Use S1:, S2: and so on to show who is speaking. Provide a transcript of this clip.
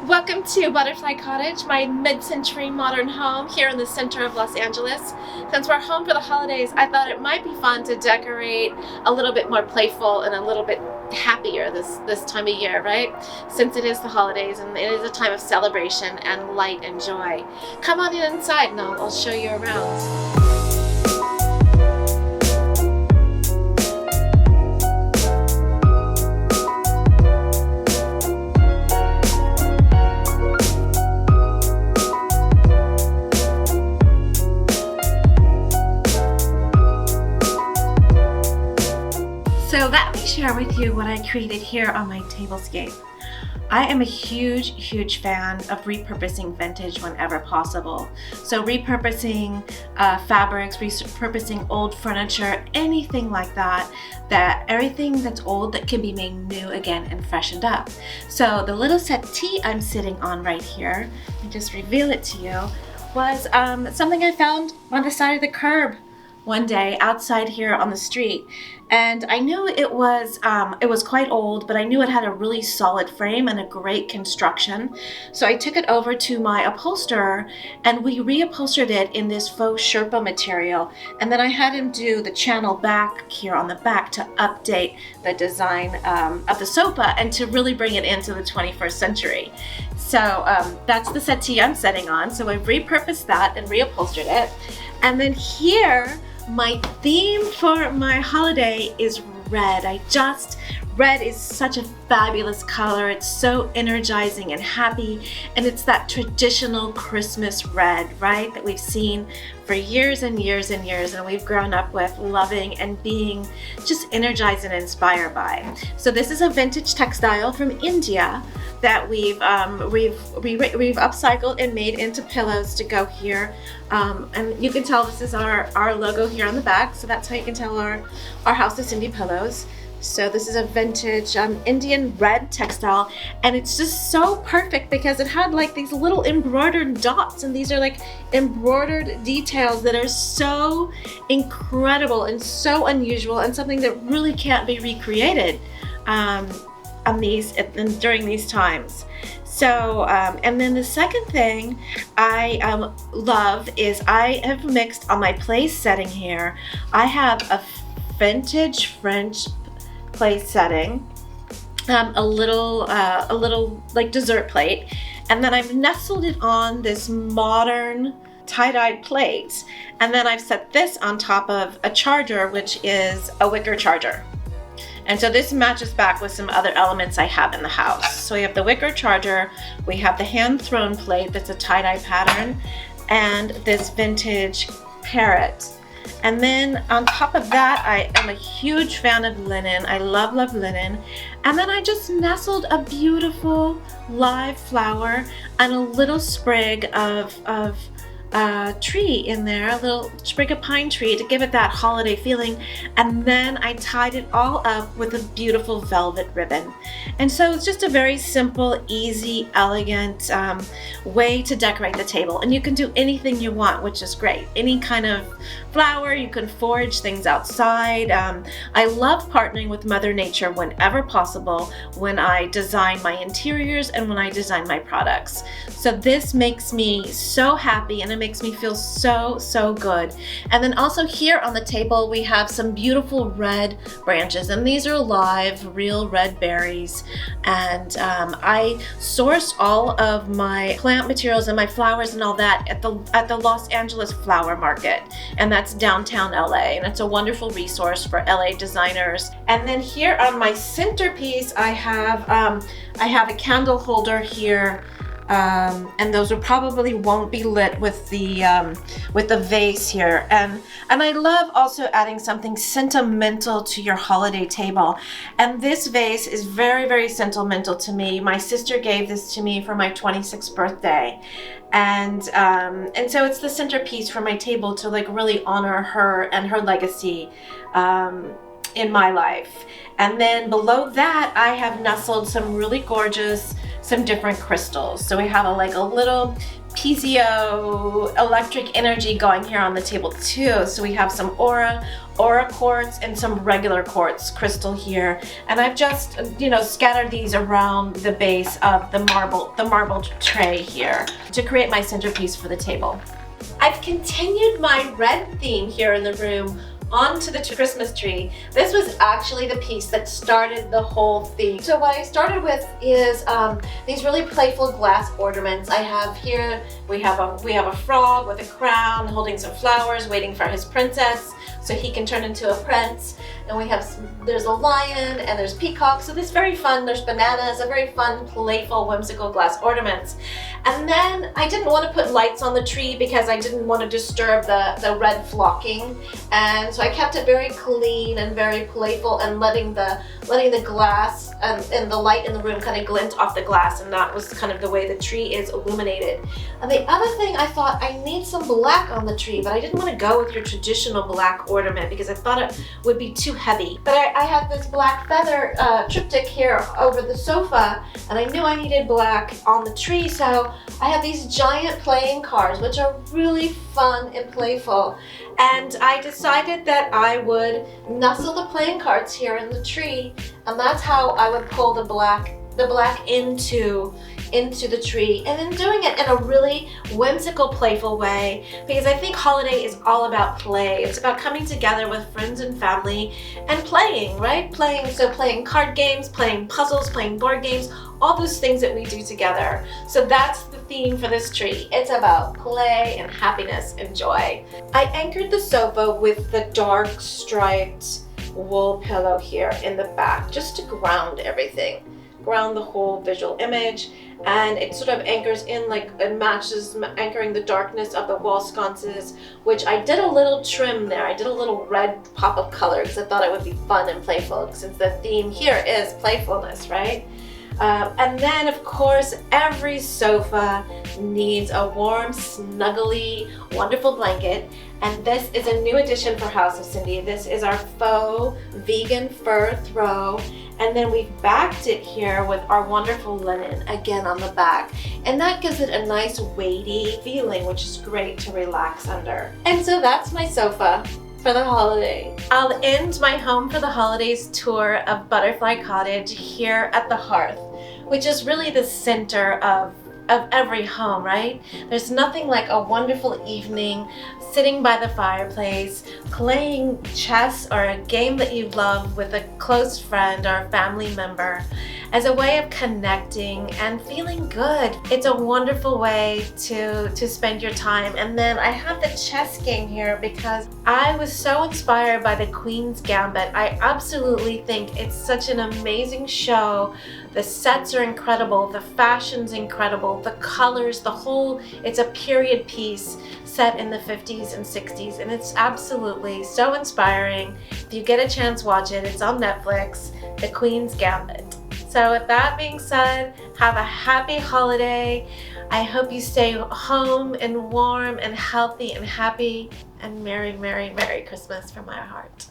S1: Welcome to Butterfly Cottage, my mid-century modern home here in the center of Los Angeles. Since we're home for the holidays, I thought it might be fun to decorate a little bit more playful and a little bit happier this time of year, right? Since it is the holidays and it is a time of celebration and light and joy. Come on inside and I'll show you around. So let me share with you what I created here on my tablescape. I am a huge fan of repurposing vintage whenever possible. So repurposing fabrics, repurposing old furniture, anything like that, everything that's old that can be made new again and freshened up. So the little settee I'm sitting on right here, and just reveal it to you, was something I found on the side of the curb one day outside here on the street. And I knew it was quite old, but I knew it had a really solid frame and a great construction. So I took it over to my upholsterer and we reupholstered it in this faux Sherpa material. And then I had him do the channel back here on the back to update the design of the sofa and to really bring it into the 21st century. So that's the settee I'm sitting on. So I repurposed that and reupholstered it. And then here, my theme for my holiday is red. Red is such a fabulous color. It's so energizing and happy, and it's that traditional Christmas red, right? That we've seen for years and years and years, and we've grown up with loving and being just energized and inspired by. So this is a vintage textile from India that we've upcycled and made into pillows to go here. And you can tell this is our logo here on the back, so that's how you can tell our House of Cindy pillows. So this is a vintage Indian red textile, and it's just so perfect because it had like these little embroidered dots, and these are like embroidered details that are so incredible and so unusual and something that really can't be recreated during these times. So, and then the second thing I love is I have mixed on my place setting here. I have a vintage French place setting, a little like dessert plate, and then I've nestled it on this modern tie-dyed plate, and then I've set this on top of a charger, which is a wicker charger. And so this matches back with some other elements I have in the house. So we have the wicker charger, we have the hand-thrown plate that's a tie-dye pattern, and this vintage parrot. And then on top of that, I am a huge fan of linen. I love linen. And then I just nestled a beautiful live flower and a little sprig of tree in there, a little sprig of pine tree to give it that holiday feeling. And then I tied it all up with a beautiful velvet ribbon. And so it's just a very simple, easy, elegant way to decorate the table. And you can do anything you want, which is great. Any kind of flower, you can forage things outside. I love partnering with Mother Nature whenever possible when I design my interiors and when I design my products. So this makes me so happy, and it makes me feel so good. And then also here on the table we have some beautiful red branches, and these are live real red berries. And I sourced all of my plant materials and my flowers and all that at the Los Angeles Flower Market, and that's downtown LA, and it's a wonderful resource for LA designers. And then here on my centerpiece I have a candle holder here. And those probably won't be lit with the vase here. And I love also adding something sentimental to your holiday table. And this vase is very sentimental to me. My sister gave this to me for my 26th birthday. And so it's the centerpiece for my table to like really honor her and her legacy in my life. And then below that I have nestled some really gorgeous some different crystals. So we have like a little piezo electric energy going here on the table too. So we have some aura quartz and some regular quartz crystal here. And I've just, you know, scattered these around the base of the marble tray here to create my centerpiece for the table. I've continued my red theme here in the room onto the Christmas tree. This was actually the piece that started the whole theme. So what I started with is these really playful glass ornaments. I have here, we have a frog with a crown holding some flowers waiting for his princess so he can turn into a prince. And we have, there's a lion and there's peacocks. So this is very fun. There's bananas, a very fun, playful, whimsical glass ornaments. And then I didn't want to put lights on the tree because I didn't want to disturb the red flocking. And so I kept it very clean and very playful and letting the glass and the light in the room kind of glint off the glass. And that was kind of the way the tree is illuminated. And the other thing, I thought I need some black on the tree, but I didn't want to go with your traditional black ornament because I thought it would be too heavy. But I had this black feather triptych here over the sofa, and I knew I needed black on the tree, so I have these giant playing cards, which are really fun and playful. And I decided that I would nestle the playing cards here in the tree, and that's how I would pull the black into the tree, and then doing it in a really whimsical, playful way, because I think holiday is all about play. It's about coming together with friends and family and playing, right? Playing card games, playing puzzles, playing board games, all those things that we do together. So that's the theme for this tree. It's about play and happiness and joy. I anchored the sofa with the dark striped wool pillow here in the back, just to ground everything. Ground the whole visual image, and it sort of anchors in, like it matches anchoring the darkness of the wall sconces, which I did a little trim there. I did a little red pop of color because I thought it would be fun and playful, since the theme here is playfulness, right? And then of course every sofa needs a warm, snuggly, wonderful blanket, and this is a new addition for House of Cindy. This is our faux vegan fur throw. And then we've backed it here with our wonderful linen, again on the back. And that gives it a nice weighty feeling, which is great to relax under. And so that's my sofa for the holiday. I'll end my Home for the Holidays tour of Butterfly Cottage here at the hearth, which is really the center of every home, right? There's nothing like a wonderful evening sitting by the fireplace, playing chess or a game that you love with a close friend or a family member as a way of connecting and feeling good. It's a wonderful way to spend your time. And then I have the chess game here because I was so inspired by the Queen's Gambit. I absolutely think it's such an amazing show. The sets are incredible, the fashion's incredible, the colors, the whole, it's a period piece set in the 50s and 60s, and it's absolutely so inspiring. If you get a chance, watch it. It's on Netflix, The Queen's Gambit. So with that being said, have a happy holiday. I hope you stay home and warm and healthy and happy, and Merry, Merry, Merry Christmas from my heart.